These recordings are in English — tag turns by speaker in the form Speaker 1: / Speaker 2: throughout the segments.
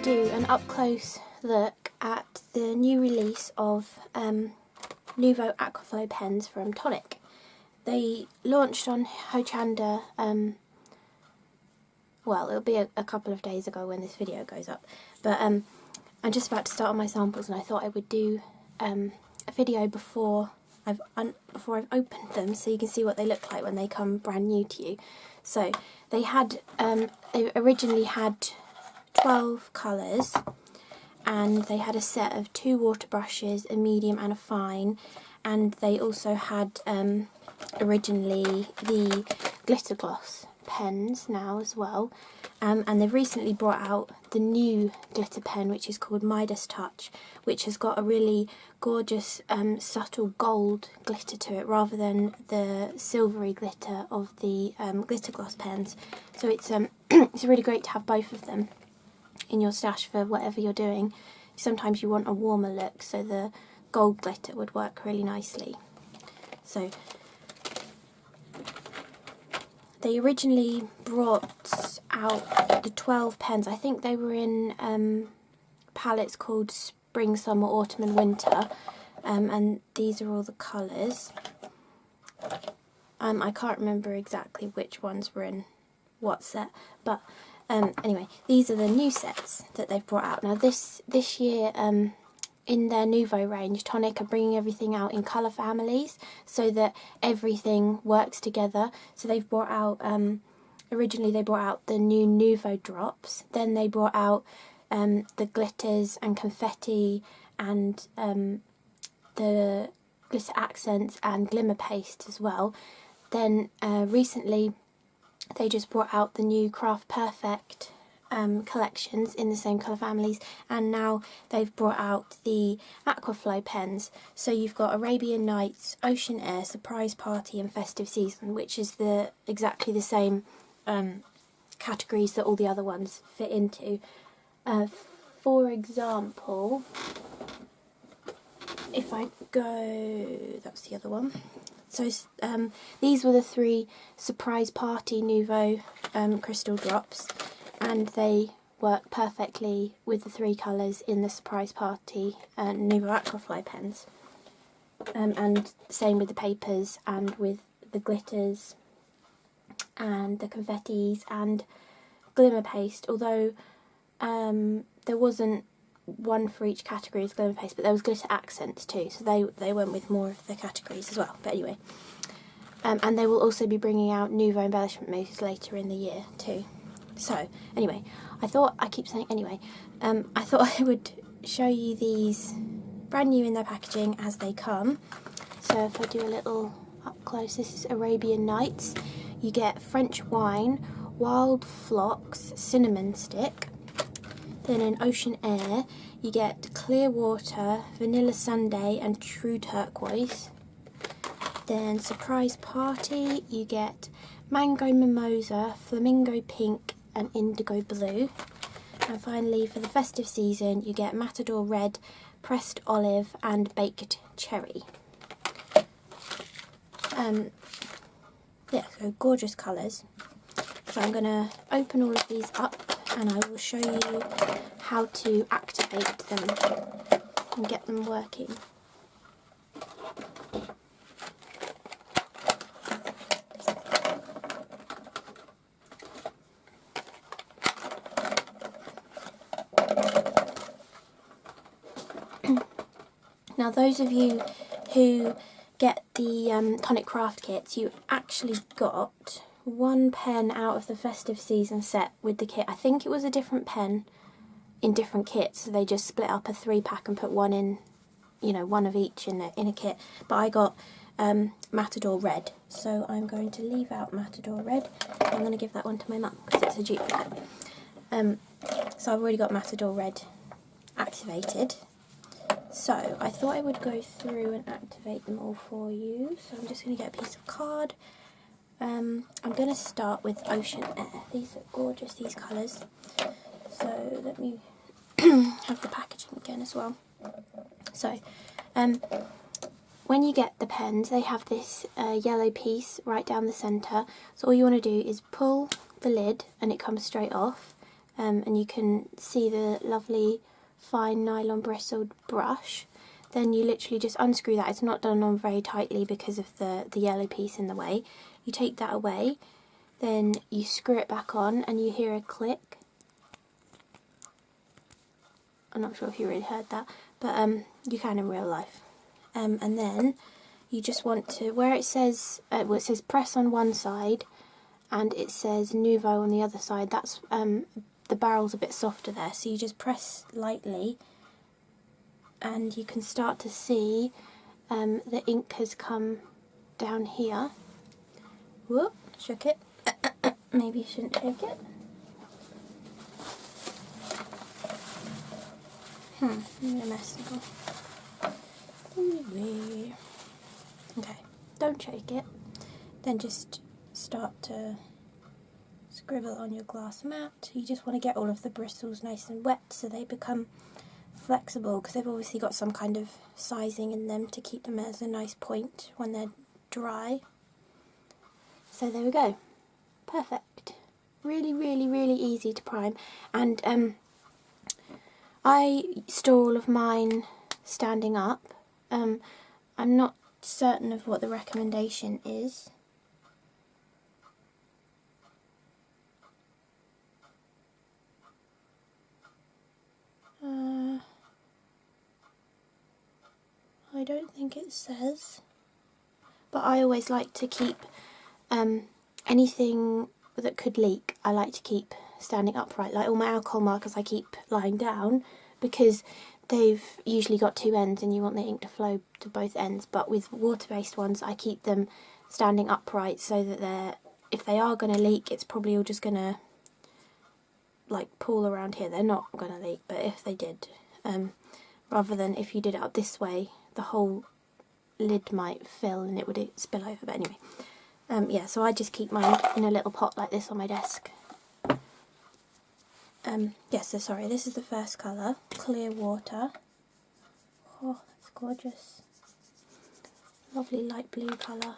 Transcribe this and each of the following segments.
Speaker 1: do an up-close look at the new release of Nuvo AquaFlow pens from Tonic. They launched on Hochanda, well, it'll be a couple of days ago when this video goes up, but I'm just about to start on my samples, and I thought I would do a video before I've opened them, so you can see what they look like when they come brand new to you. So they originally had 12 colours, and they had a set of 2 water brushes, a medium and a fine, and they also had originally the glitter gloss pens now as well, and they've recently brought out the new glitter pen, which is called Midas Touch, which has got a really gorgeous subtle gold glitter to it rather than the silvery glitter of the glitter gloss pens. So it's it's really great to have both of them in your stash for whatever you're doing. Sometimes you want a warmer look, so the gold glitter would work really nicely. So they originally brought out the 12 pens. I think they were in palettes called Spring, Summer, Autumn and Winter, and these are all the colours. I can't remember exactly which ones were in what set, but anyway, these are the new sets that they've brought out. Now this year, in their Nuvo range, Tonic are bringing everything out in colour families so that everything works together. So they've brought out, originally they brought out the new Nuvo drops, then they brought out the glitters and confetti and the glitter accents and glimmer paste as well. Then recently they just brought out the new Craft Perfect collections in the same colour families, and now they've brought out the AquaFlow pens. So you've got Arabian Nights, Ocean Air, Surprise Party and Festive Season, which is exactly the same categories that all the other ones fit into. For example, if I go, that's the other one. So these were the 3 Surprise Party Nuvo crystal drops, and they work perfectly with the 3 colours in the Surprise Party Nuvo AquaFlow pens. And same with the papers and with the glitters and the confettis and glimmer paste, although there wasn't one for each category as glimmer paste, but there was glitter accents too, so they went with more of the categories as well. But anyway, and they will also be bringing out Nuvo embellishment mousse later in the year too. So anyway, I thought I would show you these brand new in their packaging as they come. So if I do a little up close, this is Arabian Nights. You get French wine, wild phlox, cinnamon stick. Then in Ocean Air, you get clear water, vanilla sundae and true turquoise. Then Surprise Party, you get mango mimosa, flamingo pink and indigo blue. And finally, for the festive season, you get matador red, pressed olive and baked cherry. Yeah, so gorgeous colours. So I'm going to open all of these up and I will show you how to activate them and get them working. Now those of you who get the Tonic Craft kits, you actually got 1 pen out of the festive season set with the kit. I think it was a different pen in different kits, so they just split up a 3-pack and put one in, you know, one of each in a kit. But I got Matador Red, so I'm going to leave out Matador Red. I'm going to give that one to my mum because it's a duplicate. So I've already got Matador Red activated. So I thought I would go through and activate them all for you. So I'm just going to get a piece of card. I'm going to start with Ocean Air. These are gorgeous, these colours. So let me have the packaging again as well. So when you get the pens, they have this yellow piece right down the centre. So all you want to do is pull the lid and it comes straight off. and you can see the lovely fine nylon bristled brush, then you literally just unscrew that. It's not done on very tightly because of the yellow piece in the way. You take that away, then you screw it back on and you hear a click. I'm not sure if you really heard that, but you can in real life. And then you just want to, where it says, well, it says press on one side and it says Nuvo on the other side, that's the barrel's a bit softer there, so you just press lightly and you can start to see the ink has come down here. Whoop, shook it. Maybe you shouldn't shake it. I'm gonna mess it up. Anyway. Okay, don't shake it. Then just start to scribble on your glass mat. You just want to get all of the bristles nice and wet so they become flexible, because they've obviously got some kind of sizing in them to keep them as a nice point when they're dry. So there we go. Perfect. Really, really, really easy to prime. And I store all of mine standing up. I'm not certain of what the recommendation is. I don't think it says, but I always like to keep anything that could leak, I like to keep standing upright. Like all my alcohol markers I keep lying down because they've usually got two ends and you want the ink to flow to both ends, but with water-based ones I keep them standing upright so that if they are going to leak, it's probably all just going to like pool around here. They're not going to leak, but if they did, rather than if you did it up this way, the whole lid might fill and it would spill over. But anyway, yeah, so I just keep mine in a little pot like this on my desk. Yeah, so sorry, this is the first colour, Clear Water. Oh, that's gorgeous. Lovely light blue colour.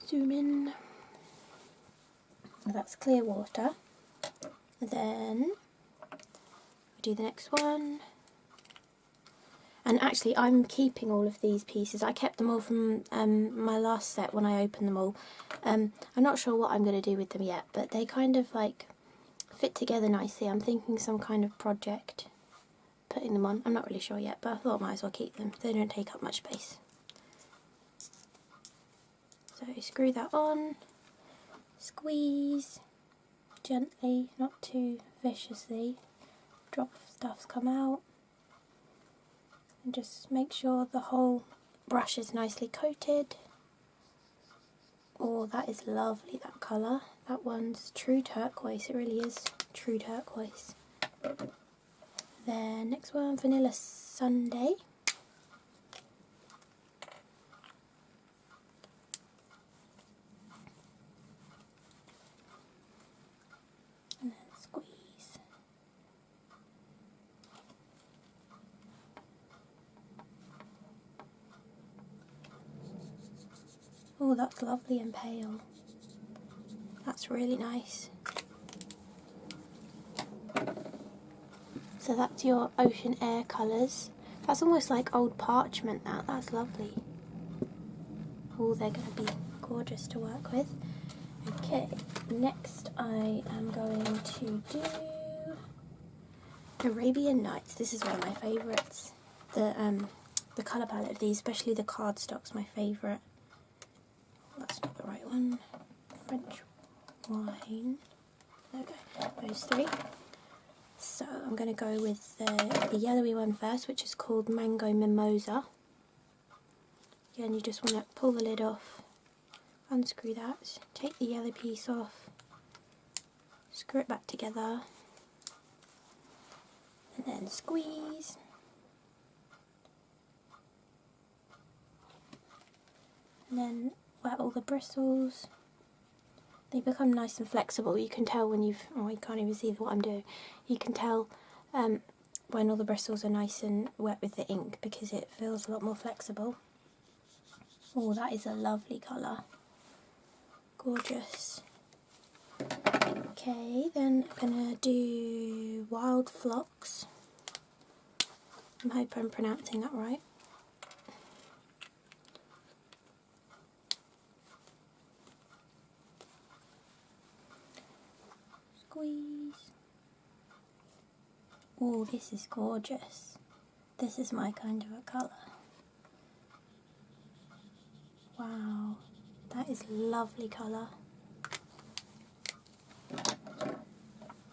Speaker 1: Zoom in. That's Clear Water. Then we do the next one. And actually I'm keeping all of these pieces. I kept them all from my last set when I opened them all. I'm not sure what I'm going to do with them yet, but they kind of like fit together nicely. I'm thinking some kind of project putting them on. I'm not really sure yet, but I thought I might as well keep them. They don't take up much space. So screw that on, squeeze gently, not too viciously. Drop of stuff's come out. And just make sure the whole brush is nicely coated. Oh, that is lovely, that colour. That one's true turquoise, it really is true turquoise. Then next one, Vanilla Sundae. And then squeeze. Oh, that's lovely and pale. That's really nice. So that's your ocean air colours. That's almost like old parchment, that's lovely. Oh, they're going to be gorgeous to work with. Okay, next I am going to do Arabian Nights. This is one of my favourites. The colour palette of these, especially the cardstock's my favourite. That's not the right one. French wine. There we go. Those three. So I'm going to go with the yellowy one first, which is called Mango Mimosa. Again, you just want to pull the lid off, unscrew that, take the yellow piece off, screw it back together, and then squeeze. And then wet all the bristles. They become nice and flexible. You can tell when you've, oh, you can't even see what I'm doing. You can tell when all the bristles are nice and wet with the ink because it feels a lot more flexible. Oh, that is a lovely colour. Gorgeous. Okay, then I'm going to do Wild Phlox. I hope I'm pronouncing that right. Squeeze. Oh, this is gorgeous. This is my kind of a colour. Wow, that is lovely colour.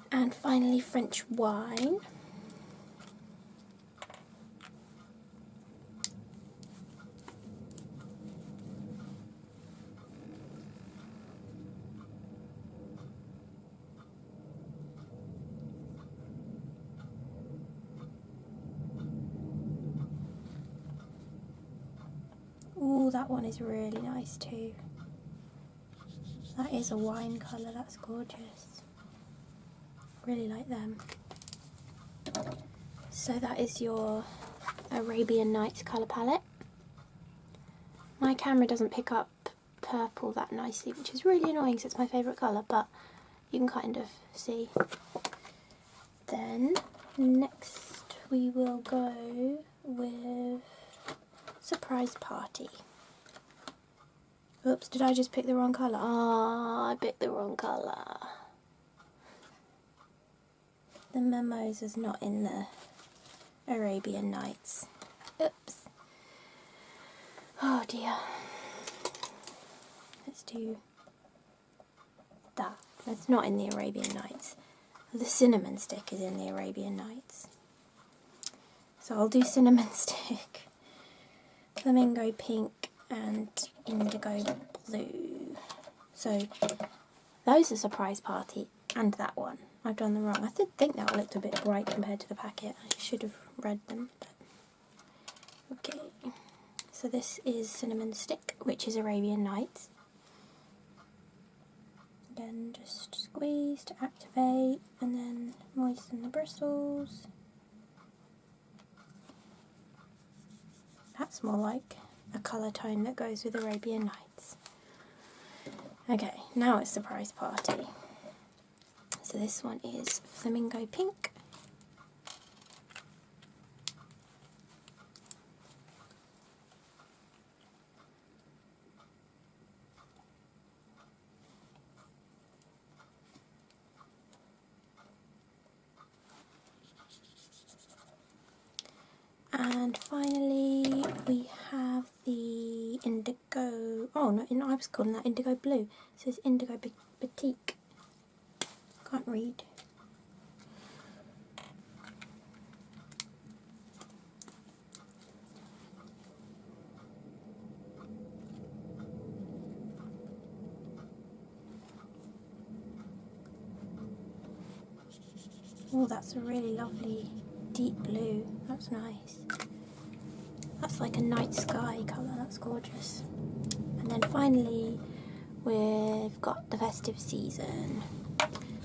Speaker 1: And finally, French wine. Ooh, that one is really nice too. That is a wine colour, that's gorgeous. Really like them. So that is your Arabian Nights colour palette. My camera doesn't pick up purple that nicely, which is really annoying because it's my favourite colour, but you can kind of see. Then next we will go with Surprise Party. Oops, did I just pick the wrong colour? Ah, I picked the wrong colour. The Mimose is not in the Arabian Nights. Oops. Oh dear. Let's do that. That's not in the Arabian Nights. The cinnamon stick is in the Arabian Nights. So I'll do cinnamon stick, flamingo pink and indigo blue. So those are Surprise Party and that one. I've done them wrong. I did think that looked a bit bright compared to the packet. I should have read them. But okay. So this is cinnamon stick, which is Arabian Nights. Again, just squeeze to activate and then moisten the bristles. That's more like a colour tone that goes with Arabian Nights. Okay, now it's Surprise Party. So this one is flamingo pink. And finally we have the indigo, oh no, I was calling that indigo blue. It says indigo batik. Can't read. Oh, that's a really lovely deep blue. That's nice. That's like a night sky colour. That's gorgeous. And then finally we've got the Festive season.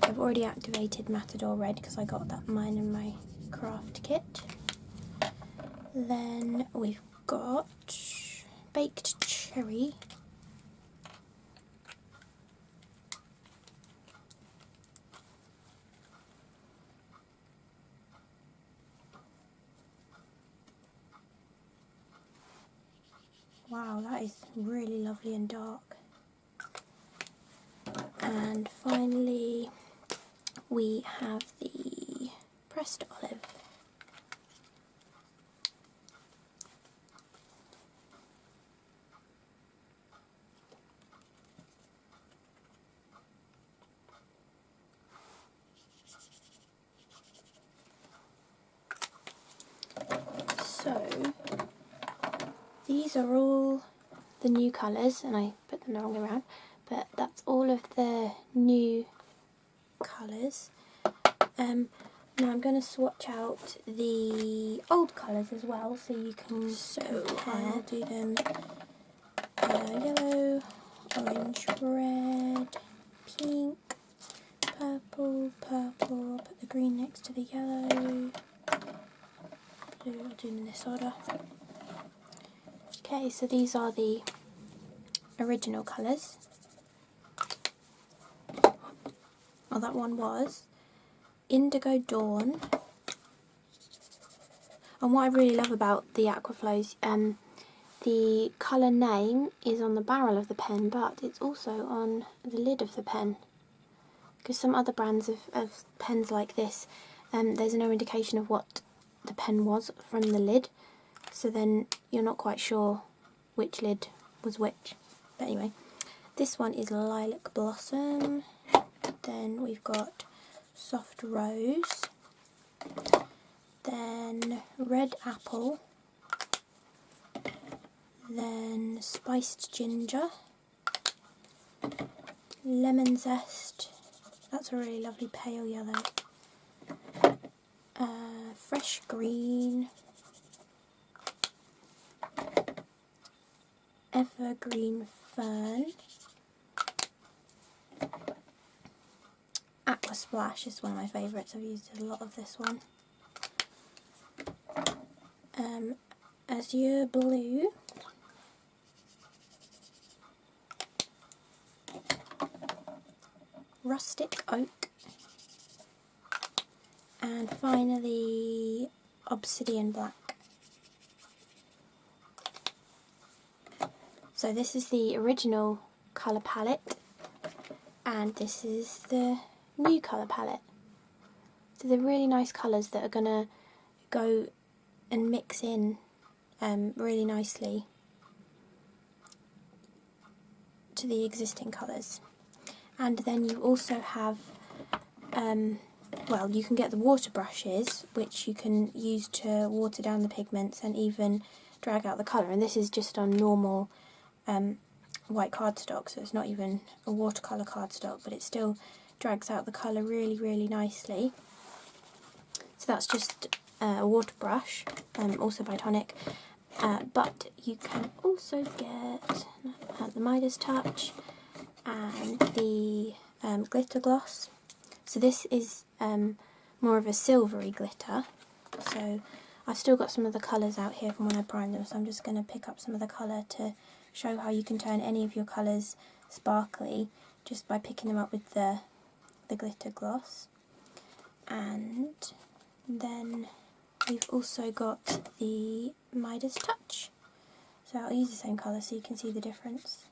Speaker 1: I've already activated Matador Red because I got that mine in my craft kit. Then we've got Baked Cherry. Wow, that is really lovely and dark. And finally we have the pressed olive. So these are all the new colours, and I put them the wrong way around, but that's all of the new colours. Now I'm going to swatch out the old colours as well, so you can compare. I'll do them yellow, orange, red, pink, purple, purple. Put the green next to the yellow. Blue, I'll do them in this order. Okay, so these are the original colours. Well, that one was Indigo Dawn. And what I really love about the AquaFlows, the colour name is on the barrel of the pen, but it's also on the lid of the pen. Because some other brands of pens like this, there's no indication of what the pen was from the lid, so then you're not quite sure which lid was which. But anyway, this one is Lilac Blossom, then we've got Soft Rose, then Red Apple, then Spiced Ginger, Lemon Zest, that's a really lovely pale yellow, Fresh Green, Evergreen Fern, Aqua Splash is one of my favourites, I've used a lot of this one. Azure Blue, Rustic Oak, and finally Obsidian Black. So this is the original colour palette, and this is the new colour palette. So they're really nice colours that are going to go and mix in really nicely to the existing colours. And then you also have, well, you can get the water brushes, which you can use to water down the pigments and even drag out the colour. And this is just on normal white cardstock, so it's not even a watercolour cardstock, but it still drags out the colour really, really nicely. So that's just a water brush, also by Tonic, but you can also get the Midas Touch and the glitter gloss. So this is more of a silvery glitter, so I've still got some of the colours out here from when I primed them, so I'm just going to pick up some of the colour to show how you can turn any of your colours sparkly just by picking them up with the glitter gloss. And then we've also got the Midas Touch, so I'll use the same colour so you can see the difference.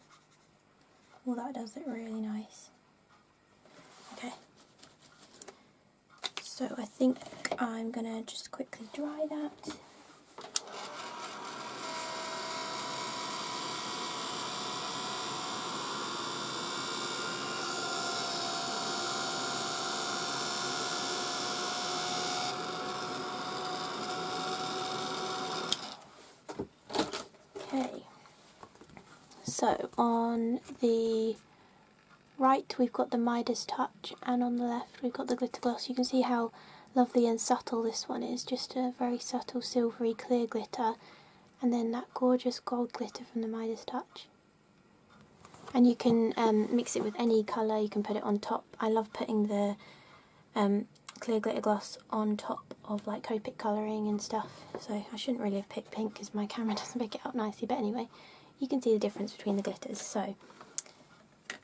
Speaker 1: Well, that does look really nice. Okay, so I think I'm going to just quickly dry that. Okay, so on the right we've got the Midas Touch, and on the left we've got the glitter gloss. You can see how lovely and subtle this one is, just a very subtle silvery clear glitter, and then that gorgeous gold glitter from the Midas Touch. And you can mix it with any colour, you can put it on top. I love putting the clear glitter gloss on top of like Copic colouring and stuff, so I shouldn't really have picked pink because my camera doesn't pick it up nicely, but anyway, you can see the difference between the glitters. So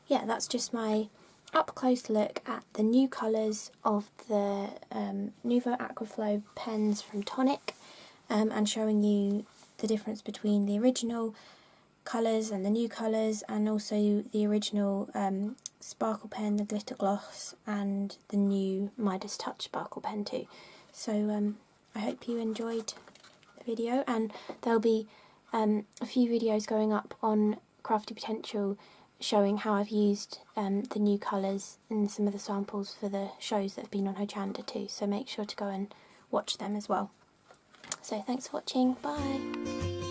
Speaker 1: yeah, that's just my up close look at the new colours of the Nuvo AquaFlow pens from Tonic, and showing you the difference between the original colours and the new colours, and also the original sparkle pen, the glitter gloss, and the new Midas Touch sparkle pen too. So I hope you enjoyed the video, and there'll be a few videos going up on Crafty Potential showing how I've used the new colours in some of the samples for the shows that have been on her channel too, so make sure to go and watch them as well. So thanks for watching, bye!